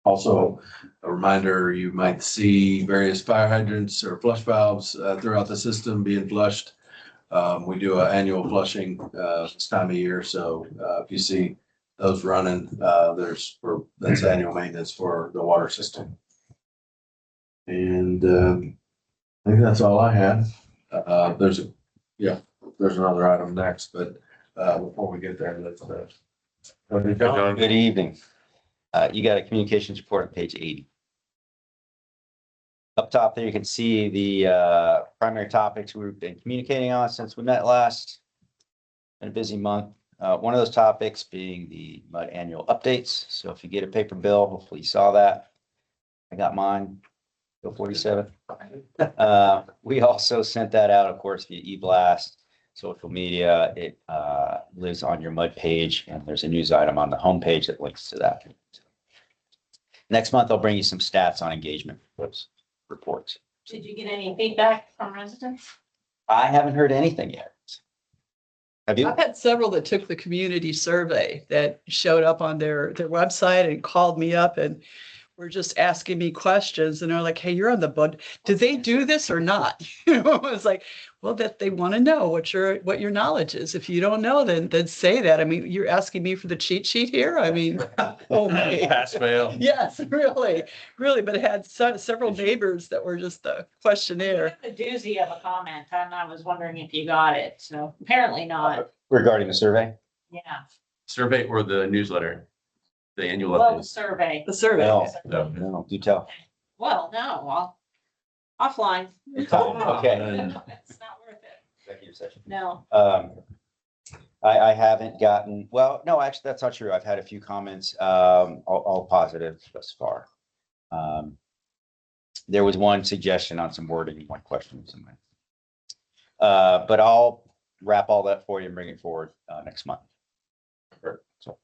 Speaker 7: Also, a reminder, you might see various fire hydrants or flush valves throughout the system being flushed. We do an annual flushing this time of year. So if you see those running, that's annual maintenance for the water system. And I think that's all I had. There's another item next, but before we get there, let's
Speaker 2: John?
Speaker 10: Good evening. You got a communications report on page 80. Up top there, you can see the primary topics we've been communicating on since we met last. Been a busy month. One of those topics being the MUD annual updates. So if you get a paper bill, hopefully you saw that. I got mine, Bill 47. We also sent that out, of course, via e-blast, social media. It lives on your MUD page, and there's a news item on the homepage that links to that. Next month, I'll bring you some stats on engagement reports.
Speaker 3: Did you get any feedback from residents?
Speaker 10: I haven't heard anything yet. Have you?
Speaker 1: I've had several that took the community survey that showed up on their website and called me up and were just asking me questions, and they're like, hey, you're on the bud. Did they do this or not? You know, it's like, well, that they want to know what your knowledge is. If you don't know, then say that. I mean, you're asking me for the cheat sheet here. I mean, oh my.
Speaker 5: Pass fail.
Speaker 1: Yes, really, but it had several neighbors that were just the questionnaire.
Speaker 3: A doozy of a comment, and I was wondering if you got it. So apparently not.
Speaker 10: Regarding the survey?
Speaker 3: Yeah.
Speaker 5: Survey or the newsletter? The annual
Speaker 3: Well, the
Speaker 5: updates.
Speaker 3: survey.
Speaker 1: The survey.
Speaker 10: No, do tell.
Speaker 3: Well, no, offline.
Speaker 10: Okay.
Speaker 3: It's not worth it.
Speaker 10: Executive session.
Speaker 3: No.
Speaker 10: I haven't gotten, well, no, actually, that's not true. I've had a few comments, all positive thus far. There was one suggestion on some wording, one question. But I'll wrap all that for you and bring it forward, next month. So,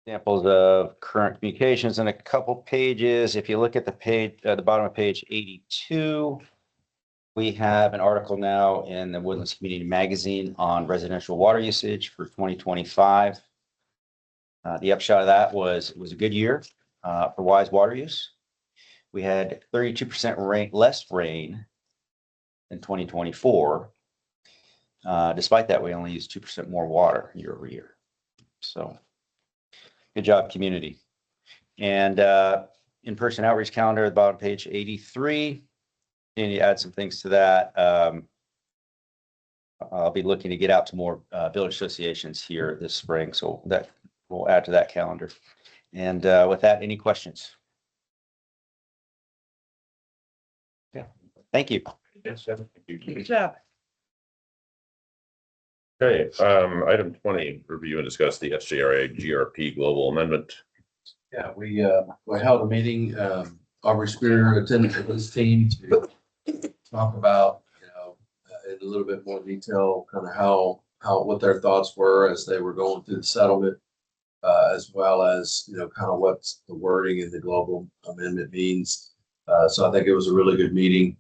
Speaker 10: examples of current communications in a couple pages. If you look at the page, at the bottom of page 82, we have an article now in the Woodlands Community Magazine on residential water usage for 2025. The upshot of that was it was a good year for wise water use. We had 32% less rain in 2024. Despite that, we only used 2% more water year over year. So good job, community. And in-person outreach calendar at the bottom page 83. Need to add some things to that. I'll be looking to get out to more village associations here this spring, so that we'll add to that calendar. And with that, any questions? Yeah, thank you.
Speaker 2: Yes, thank you.
Speaker 1: Good job.
Speaker 2: Okay, item 20, review and discuss the SJRA GRP Global Amendment.
Speaker 7: Yeah, we held a meeting, Aubrey Spear attended with his team to talk about, in a little bit more detail, kind of how, what their thoughts were as they were going through the settlement, as well as, kind of what the wording in the global amendment means. So I think it was a really good meeting.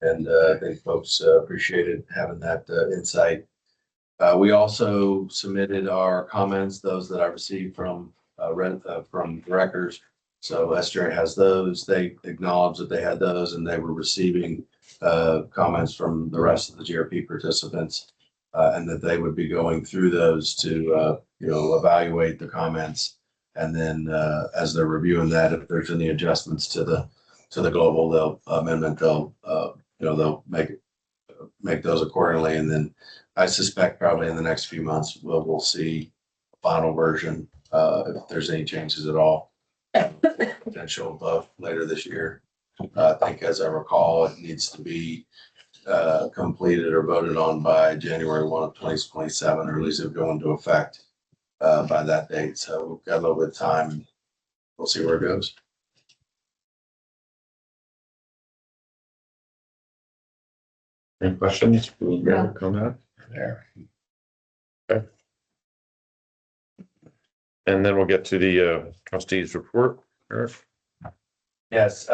Speaker 7: And I think folks appreciated having that insight. We also submitted our comments, those that I received from directors. So SJ has those. They acknowledged that they had those and they were receiving comments from the rest of the GRP participants, and that they would be going through those to evaluate the comments. And then as they're reviewing that, if there's any adjustments to the global amendment, they'll make those accordingly. And then I suspect probably in the next few months we'll see a final version if there's any changes at all. Potential of later this year. I think, as I recall, it needs to be completed or voted on by January 1 of 2027, or at least it'll go into effect by that date. So we've got a little bit of time. We'll see where it goes.
Speaker 2: Any questions? Comment?
Speaker 9: There.
Speaker 2: Okay. And then we'll get to the trustees report. Eric?
Speaker 7: Yes,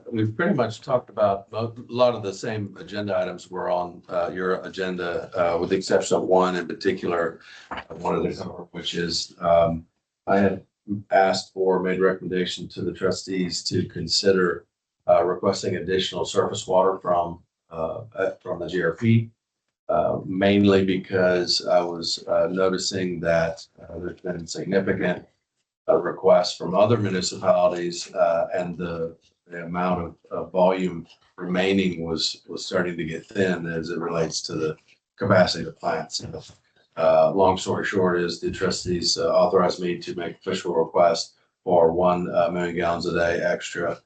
Speaker 7: we've pretty much talked about a lot of the same agenda items were on your agenda, with the exception of one in particular, I wanted to cover, which is I had asked for, made recommendation to the trustees to consider requesting additional surface water from the GRP, mainly because I was noticing that there's been significant requests from other municipalities, and the amount of volume remaining was starting to get thin as it relates to the capacity of the plants. Long story short is the trustees authorized me to make official request for 1 million gallons a day extra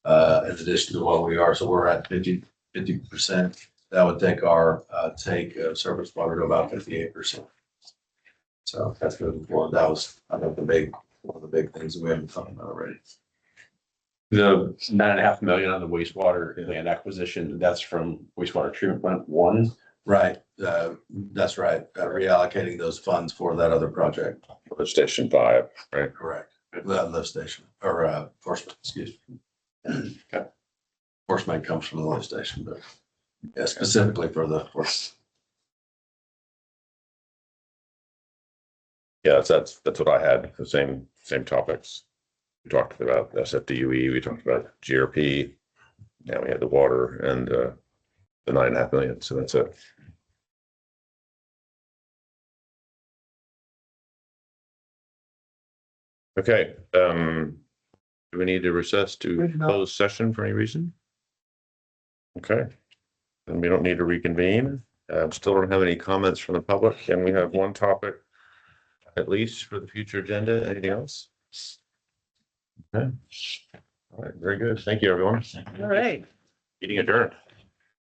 Speaker 7: in addition to what we are. So we're at 50%. That would take our take of surface water to about 58%. So that's moving forward. That was, I think, one of the big things that we haven't talked about already.
Speaker 5: The $9.5 million on the wastewater land acquisition, that's from wastewater treatment plant 1.
Speaker 7: Right. That's right. Reallocating those funds for that other project.
Speaker 2: For Station 5, right?
Speaker 7: Correct. The lift station or Force, excuse me. Okay. Force main comes from the lift station, but yeah, specifically for the force.
Speaker 2: Yeah, that's what I had, the same topics. We talked about SFDUE, we talked about GRP. Now we had the water and the 9.5 million, so that's it. Okay, do we need to recess to close session for any reason? Okay, then we don't need to reconvene. Still don't have any comments from the public, and we have one topic at least for the future agenda. Anything else? Okay. All right, very good. Thank you, everyone.
Speaker 1: All right.
Speaker 2: Meeting adjourned.